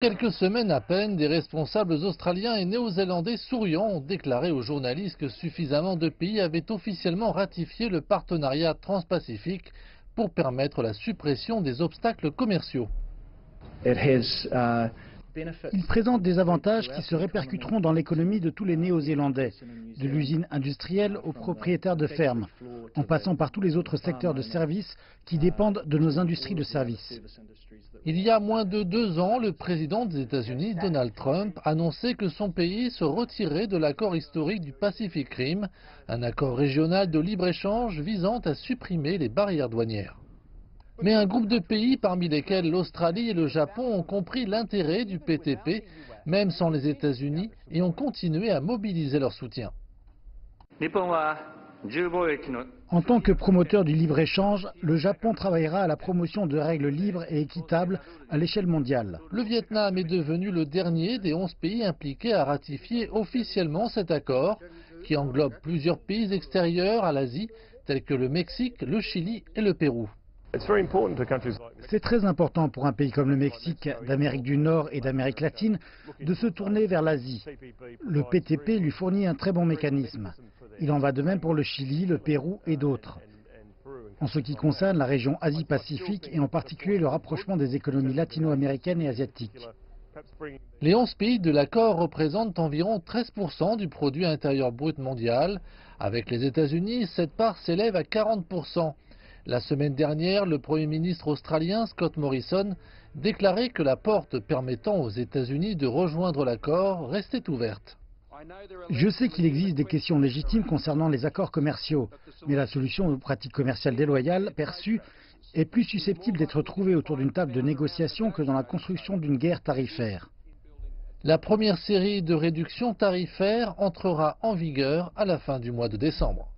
Quelques semaines à peine, des responsables australiens et néo-zélandais souriants ont déclaré aux journalistes que suffisamment de pays avaient officiellement ratifié le partenariat transpacifique pour permettre la suppression des obstacles commerciaux. Il présente des avantages qui se répercuteront dans l'économie de tous les Néo-Zélandais, de l'usine industrielle aux propriétaires de fermes, en passant par tous les autres secteurs de services qui dépendent de nos industries de services. Il y a moins de 2 ans, le président des États-Unis, Donald Trump, annonçait que son pays se retirait de l'accord historique du Pacific Rim, un accord régional de libre-échange visant à supprimer les barrières douanières. Mais un groupe de pays, parmi lesquels l'Australie et le Japon, ont compris l'intérêt du PTP, même sans les États-Unis, et ont continué à mobiliser leur soutien. En tant que promoteur du libre-échange, le Japon travaillera à la promotion de règles libres et équitables à l'échelle mondiale. Le Vietnam est devenu le dernier des 11 pays impliqués à ratifier officiellement cet accord, qui englobe plusieurs pays extérieurs à l'Asie, tels que le Mexique, le Chili et le Pérou. C'est très important pour un pays comme le Mexique, d'Amérique du Nord et d'Amérique latine de se tourner vers l'Asie. Le PTP lui fournit un très bon mécanisme. Il en va de même pour le Chili, le Pérou et d'autres. En ce qui concerne la région Asie-Pacifique et en particulier le rapprochement des économies latino-américaines et asiatiques. Les 11 pays de l'accord représentent environ 13% du produit intérieur brut mondial. Avec les États-Unis, cette part s'élève à 40%. La semaine dernière, le Premier ministre australien Scott Morrison déclarait que la porte permettant aux États-Unis de rejoindre l'accord restait ouverte. Je sais qu'il existe des questions légitimes concernant les accords commerciaux, mais la solution aux pratiques commerciales déloyales perçues est plus susceptible d'être trouvée autour d'une table de négociation que dans la construction d'une guerre tarifaire. La première série de réductions tarifaires entrera en vigueur à la fin du mois de décembre.